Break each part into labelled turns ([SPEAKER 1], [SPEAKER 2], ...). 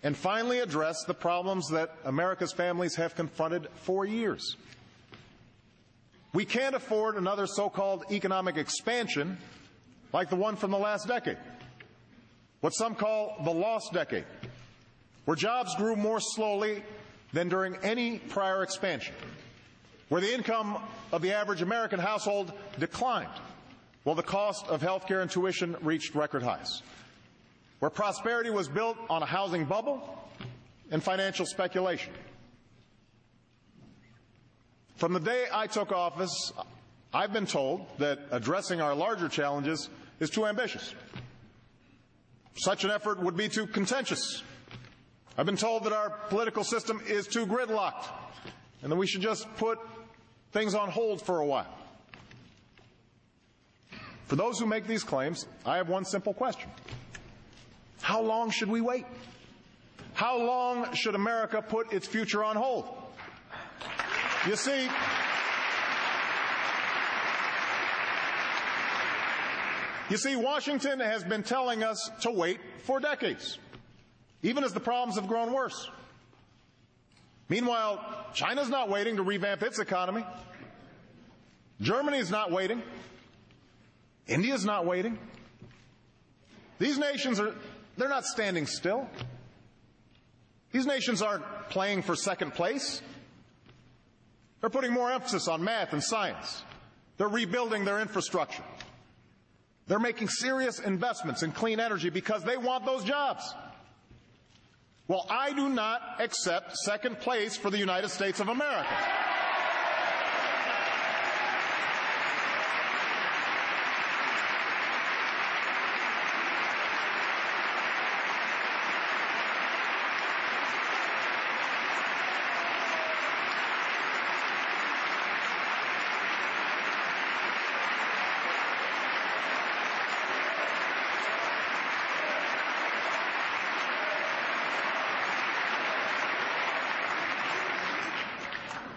[SPEAKER 1] and finally address the problems that America's families have confronted for years. We can't afford another so-called economic expansion like the one from the last decade, what some call the lost decade, where jobs grew more slowly than during any prior expansion, where the income of the average American household declined while the cost of health care and tuition reached record highs, where prosperity was built on a housing bubble and financial speculation. From the day I took office, I've been told that addressing our larger challenges is too ambitious. Such an effort would be too contentious. I've been told that our political system is too gridlocked and that we should just put things on hold for a while. For those who make these claims, I have one simple question. How long should we wait? How long should America put its future on hold? You see, Washington has been telling us to wait for decades, even as the problems have grown worse. Meanwhile, China's not waiting to revamp its economy. Germany's not waiting. India's not waiting. These nations they're not standing still. These nations aren't playing for second place. They're putting more emphasis on math and science. They're rebuilding their infrastructure. They're making serious investments in clean energy because they want those jobs. Well, I do not accept second place for the United States of America.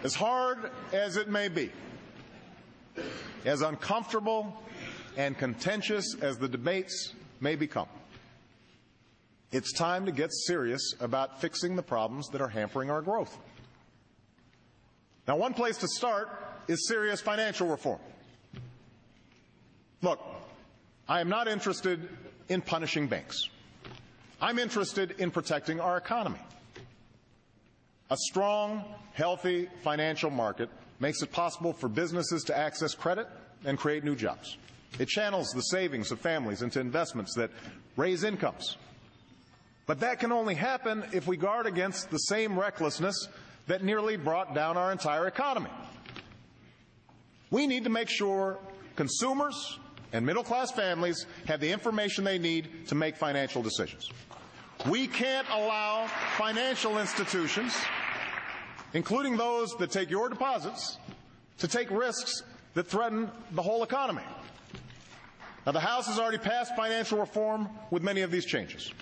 [SPEAKER 1] As hard as it may be, as uncomfortable and contentious as the debates may become, it's time to get serious about fixing the problems that are hampering our growth. Now, one place to start is serious financial reform. Look, I am not interested in punishing banks. I'm interested in protecting our economy. A strong, healthy financial market makes it possible for businesses to access credit and create new jobs. It channels the savings of families into investments that raise incomes. But that can only happen if we guard against the same recklessness that nearly brought down our entire economy. We need to make sure consumers and middle-class families have the information they need to make financial decisions. We can't allow financial institutions, including those that take your deposits, to take risks that threaten the whole economy. Now, the House has already passed financial reform with many of these changes.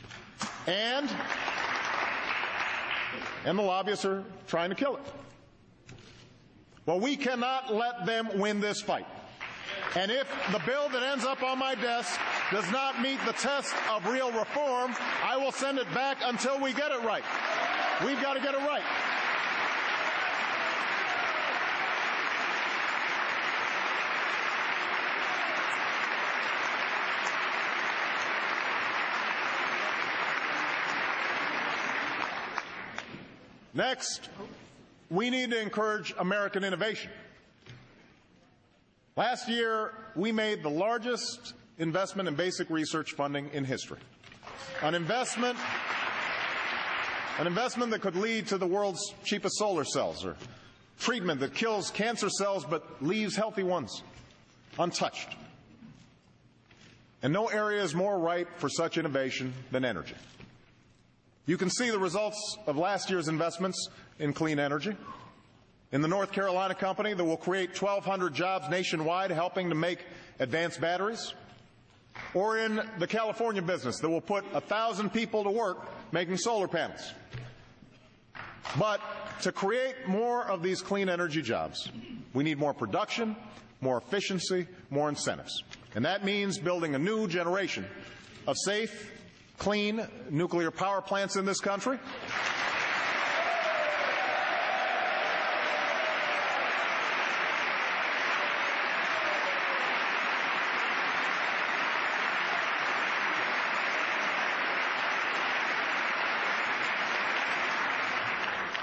[SPEAKER 1] And the lobbyists are trying to kill it. Well, we cannot let them win this fight. And if the bill that ends up on my desk does not meet the test of real reform, I will send it back until we get it right. We've got to get it right. Next, we need to encourage American innovation. Last year, we made the largest investment in basic research funding in history. An investment that could lead to the world's cheapest solar cells, or treatment that kills cancer cells but leaves healthy ones untouched. And no area is more ripe for such innovation than energy. You can see the results of last year's investments in clean energy. In the North Carolina company that will create 1,200 jobs nationwide helping to make advanced batteries, or in the California business that will put 1,000 people to work making solar panels. But to create more of these clean energy jobs, we need more production, more efficiency, more incentives. And that means building a new generation of safe, clean nuclear power plants in this country.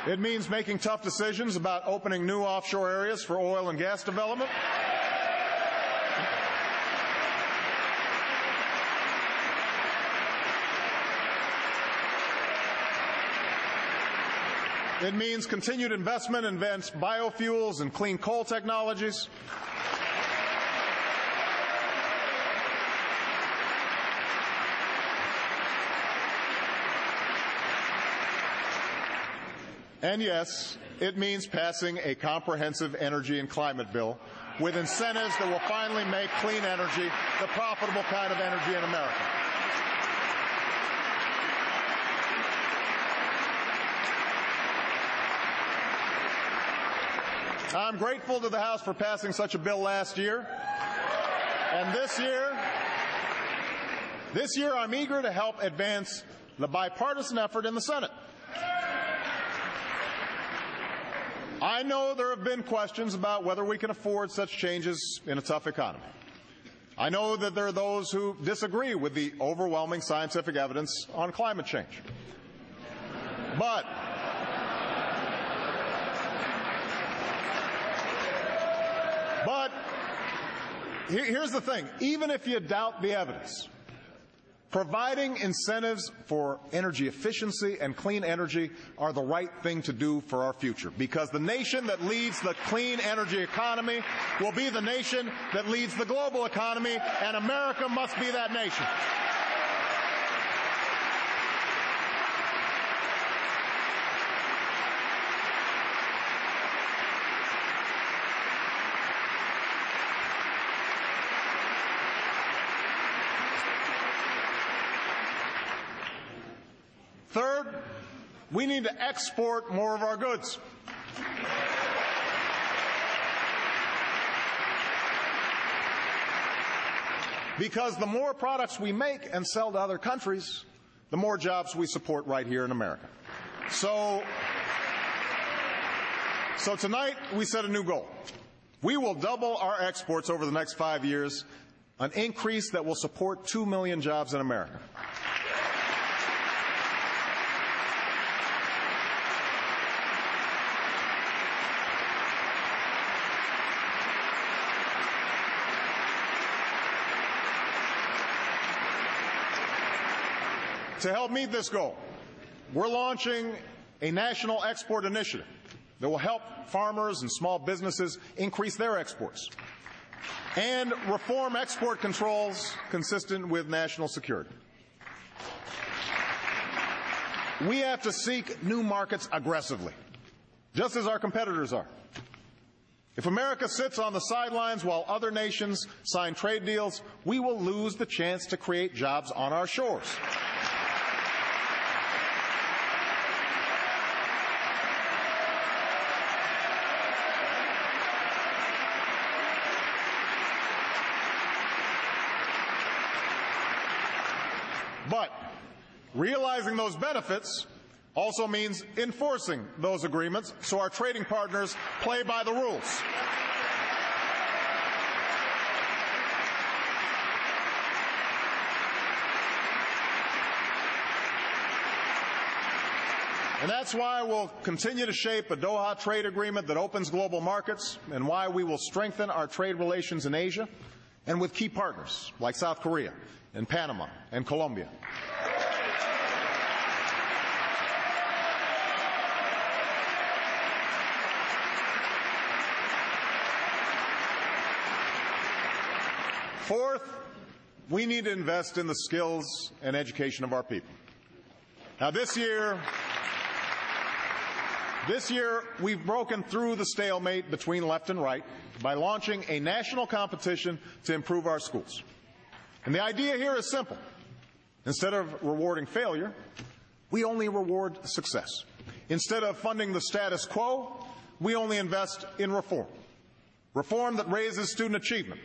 [SPEAKER 1] It means making tough decisions about opening new offshore areas for oil and gas development. It means continued investment in advanced biofuels and clean coal technologies. And yes, it means passing a comprehensive energy and climate bill with incentives that will finally make clean energy the profitable kind of energy in America. I'm grateful to the House for passing such a bill last year. And this year I'm eager to help advance the bipartisan effort in the Senate. I know there have been questions about whether we can afford such changes in a tough economy. I know that there are those who disagree with the overwhelming scientific evidence on climate change. But here's the thing. Even if you doubt the evidence, providing incentives for energy efficiency and clean energy are the right thing to do for our future, because the nation that leads the clean energy economy will be the nation that leads the global economy, and America must be that nation. Third, we need to export more of our goods. Because the more products we make and sell to other countries, the more jobs we support right here in America. So tonight we set a new goal. We will double our exports over the next 5 years, an increase that will support 2 million jobs in America. To help meet this goal, we're launching a national export initiative that will help farmers and small businesses increase their exports and reform export controls consistent with national security. We have to seek new markets aggressively, just as our competitors are. If America sits on the sidelines while other nations sign trade deals, we will lose the chance to create jobs on our shores. But realizing those benefits also means enforcing those agreements so our trading partners play by the rules. And that's why we'll continue to shape a Doha trade agreement that opens global markets, and why we will strengthen our trade relations in Asia and with key partners like South Korea and Panama and Colombia. Fourth, we need to invest in the skills and education of our people. Now, this year we've broken through the stalemate between left and right by launching a national competition to improve our schools. And the idea here is simple. Instead of rewarding failure, we only reward success. Instead of funding the status quo, we only invest in reform. Reform that raises student achievement,